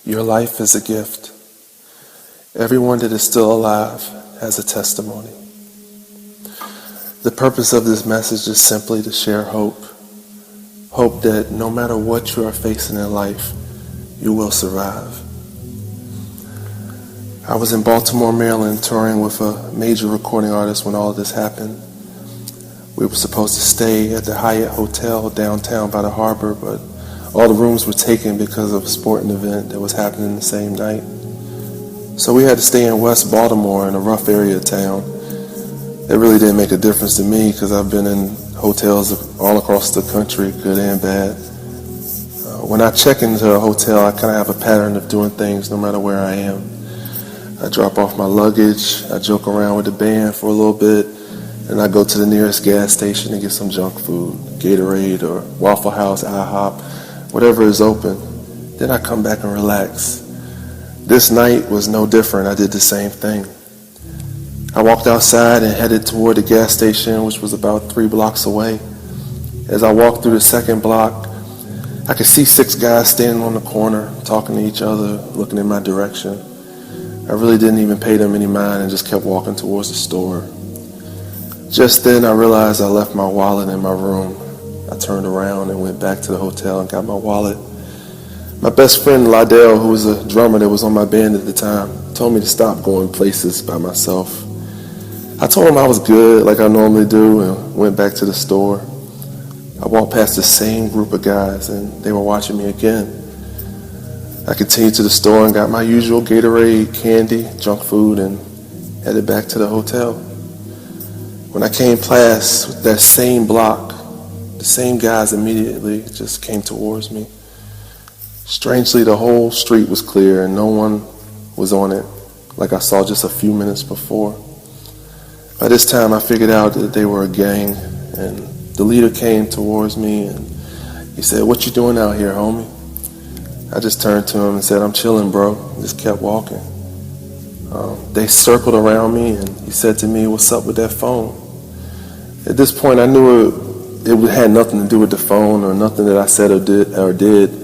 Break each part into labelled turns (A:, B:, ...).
A: Your life is a gift. Everyone that is still alive has a testimony. The purpose of this message is simply to share hope. Hope that no matter what you are facing in life, you will survive. I was in Baltimore, Maryland, touring with a major recording artist when all of this happened. We were supposed to stay at the Hyatt Hotel downtown by the harbor, but all the rooms were taken because of a sporting event that was happening the same night. So we had to stay in West Baltimore in a rough area of town. It really didn't make a difference to me because I've been in hotels all across the country, good and bad. When I check into a hotel, I kind of have a pattern of doing things no matter where I am. I drop off my luggage, I joke around with the band for a little bit, and I go to the nearest gas station and get some junk food, Gatorade or Waffle House, IHOP, whatever is open. Then I come back and relax. This night was no different. I did the same thing. I walked outside and headed toward the gas station, which was about 3 blocks away. As I walked through the second block, I could see 6 guys standing on the corner, talking to each other, looking in my direction. I really didn't even pay them any mind and just kept walking towards the store. Just then I realized I left my wallet in my room. I turned around and went back to the hotel and got my wallet. My best friend Lydell, who was a drummer that was on my band at the time, told me to stop going places by myself. I told him I was good like I normally do and went back to the store. I walked past the same group of guys and they were watching me again. I continued to the store and got my usual Gatorade, candy, junk food, and headed back to the hotel. When I came past that same block, the same guys immediately just came towards me. Strangely, the whole street was clear and no one was on it like I saw just a few minutes before. By this time, I figured out that they were a gang, and the leader came towards me and he said, "What you doing out here, homie?" I just turned to him and said, "I'm chilling, bro." Just kept walking. They circled around me and he said to me, "What's up with that phone?" At this point, I knew it had nothing to do with the phone or nothing that I said or did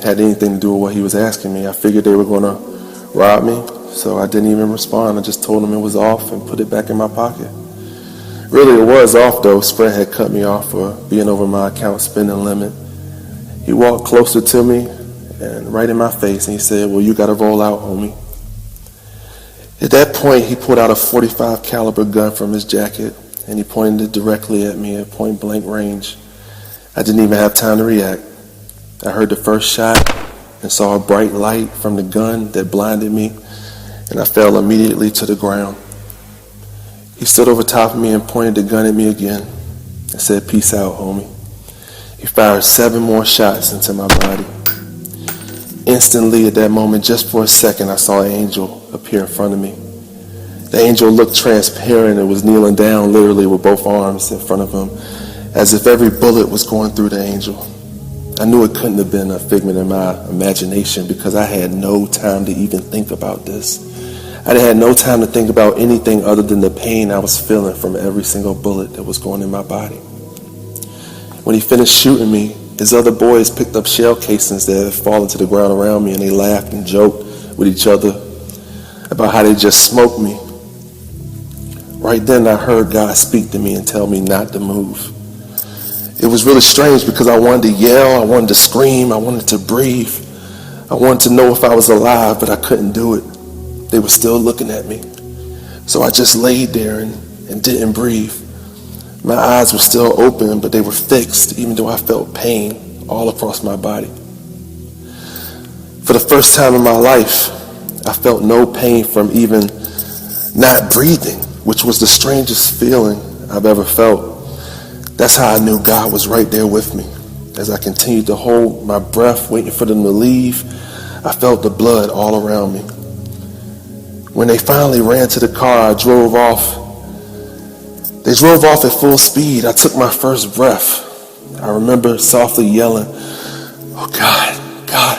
A: had anything to do with what he was asking me. I figured they were going to rob me, so I didn't even respond. I just told him it was off and put it back in my pocket. Really, it was off, though. Sprint had cut me off for being over my account spending limit. He walked closer to me and right in my face, and he said, "Well, you got to roll out, homie." At that point, he pulled out a .45 caliber gun from his jacket, and he pointed it directly at me at point blank range. I didn't even have time to react. I heard the first shot and saw a bright light from the gun that blinded me, and I fell immediately to the ground. He stood over top of me and pointed the gun at me again and said, "Peace out, homie." He fired 7 more shots into my body. Instantly, at that moment, just for a second, I saw an angel appear in front of me. The angel looked transparent and was kneeling down literally with both arms in front of him, as if every bullet was going through the angel. I knew it couldn't have been a figment of my imagination because I had no time to even think about this. I had no time to think about anything other than the pain I was feeling from every single bullet that was going in my body. When he finished shooting me, his other boys picked up shell casings that had fallen to the ground around me, and they laughed and joked with each other about how they just smoked me. Right then I heard God speak to me and tell me not to move. It was really strange because I wanted to yell, I wanted to scream, I wanted to breathe. I wanted to know if I was alive, but I couldn't do it. They were still looking at me. So I just laid there and didn't breathe. My eyes were still open, but they were fixed, even though I felt pain all across my body. For the first time in my life, I felt no pain from even not breathing, which was the strangest feeling I've ever felt. That's how I knew God was right there with me. As I continued to hold my breath, waiting for them to leave, I felt the blood all around me. When they finally ran to the car, I drove off. They drove off at full speed. I took my first breath. I remember softly yelling, "Oh God, God."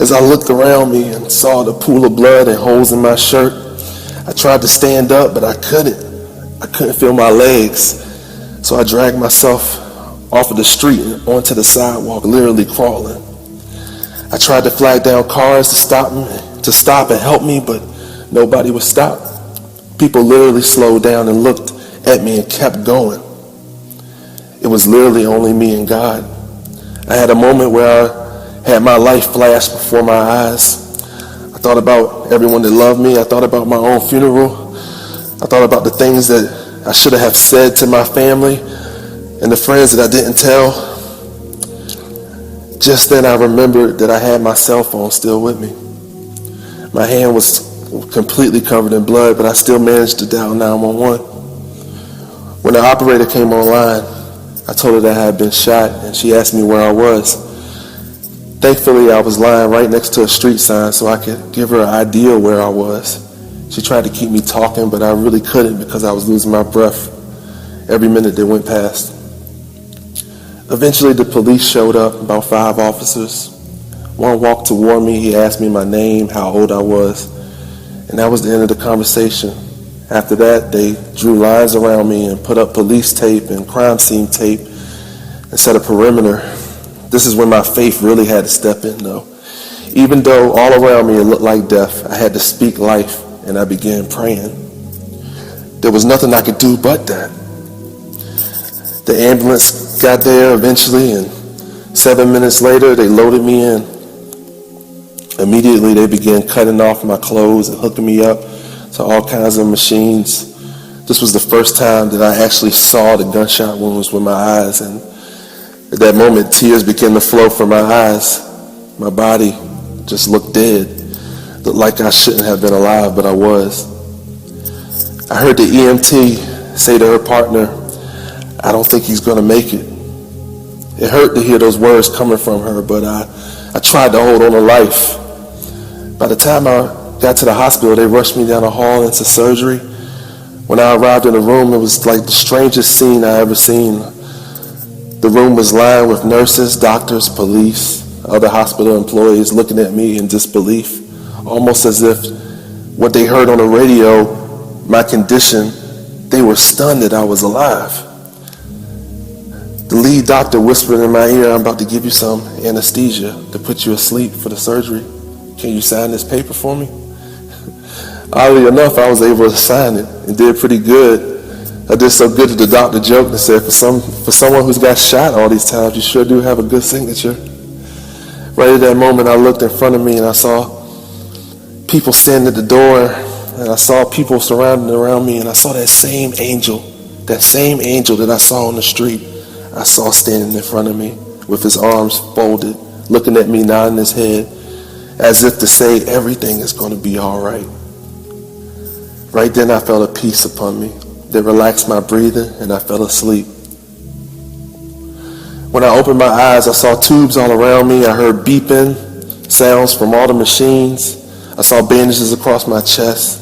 A: As I looked around me and saw the pool of blood and holes in my shirt, I tried to stand up, but I couldn't. I couldn't feel my legs. So I dragged myself off of the street and onto the sidewalk, literally crawling. I tried to flag down cars to stop and help me, but nobody would stop. People literally slowed down and looked at me and kept going. It was literally only me and God. I had a moment where I had my life flash before my eyes. I thought about everyone that loved me. I thought about my own funeral. I thought about the things that I should have said to my family and the friends that I didn't tell. Just then I remembered that I had my cell phone still with me. My hand was completely covered in blood, but I still managed to dial 911. When the operator came online, I told her that I had been shot, and she asked me where I was. Thankfully, I was lying right next to a street sign so I could give her an idea where I was. She tried to keep me talking, but I really couldn't because I was losing my breath every minute that went past. Eventually, the police showed up, about 5 officers. One walked toward me. He asked me my name, how old I was, and that was the end of the conversation. After that, they drew lines around me and put up police tape and crime scene tape and set a perimeter. This is when my faith really had to step in, though. Even though all around me it looked like death, I had to speak life, and I began praying. There was nothing I could do but that. The ambulance got there eventually, and 7 minutes later, they loaded me in. Immediately, they began cutting off my clothes and hooking me up to all kinds of machines. This was the first time that I actually saw the gunshot wounds with my eyes, and at that moment, tears began to flow from my eyes. My body just looked dead. Looked like I shouldn't have been alive, but I was. I heard the EMT say to her partner, "I don't think he's going to make it." It hurt to hear those words coming from her, but I tried to hold on to life. By the time I got to the hospital, they rushed me down the hall into surgery. When I arrived in the room, it was like the strangest scene I ever seen. The room was lined with nurses, doctors, police, other hospital employees looking at me in disbelief, almost as if what they heard on the radio, my condition, they were stunned that I was alive. The lead doctor whispered in my ear, "I'm about to give you some anesthesia to put you asleep for the surgery. Can you sign this paper for me?" Oddly enough, I was able to sign it and did pretty good. I did so good that the doctor joked and said, for someone who's got shot all these times, you sure do have a good signature. Right at that moment, I looked in front of me and I saw people standing at the door, and I saw people surrounding around me, and I saw that same angel that I saw on the street. I saw standing in front of me with his arms folded, looking at me, nodding his head, as if to say everything is going to be all right. Right then I felt a peace upon me that relaxed my breathing, and I fell asleep. When I opened my eyes, I saw tubes all around me. I heard beeping sounds from all the machines. I saw bandages across my chest.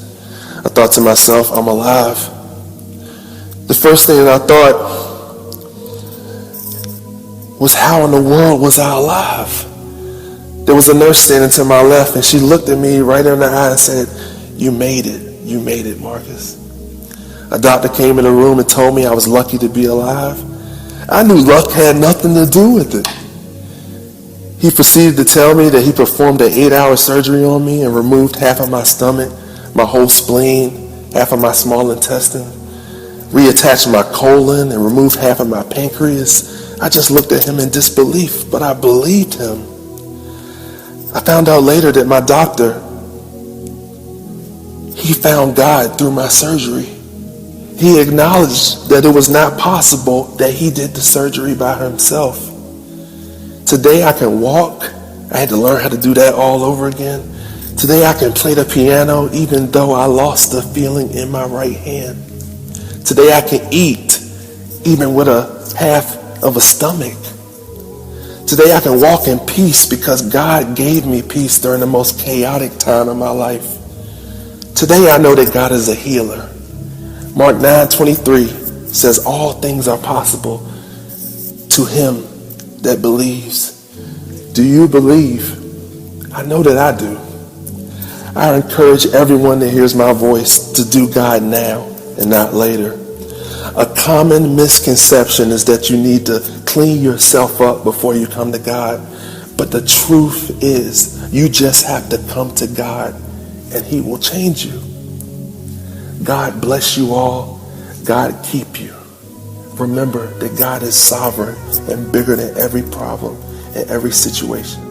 A: I thought to myself, I'm alive. The first thing that I thought was, how in the world was I alive? There was a nurse standing to my left, and she looked at me right in the eye and said, "You made it. You made it, Marcus." A doctor came in the room and told me I was lucky to be alive. I knew luck had nothing to do with it. He proceeded to tell me that he performed an 8-hour surgery on me and removed half of my stomach, my whole spleen, half of my small intestine, reattached my colon, and removed half of my pancreas. I just looked at him in disbelief, but I believed him. I found out later that my doctor, he found God through my surgery. He acknowledged that it was not possible that he did the surgery by himself. Today I can walk. I had to learn how to do that all over again. Today I can play the piano even though I lost the feeling in my right hand. Today I can eat even with a half of a stomach. Today I can walk in peace because God gave me peace during the most chaotic time of my life. Today I know that God is a healer. Mark 9:23 says all things are possible to him that believes. Do you believe? I know that I do. I encourage everyone that hears my voice to do God now and not later. A common misconception is that you need to clean yourself up before you come to God. But the truth is, you just have to come to God and he will change you. God bless you all. God keep you. Remember that God is sovereign and bigger than every problem and every situation.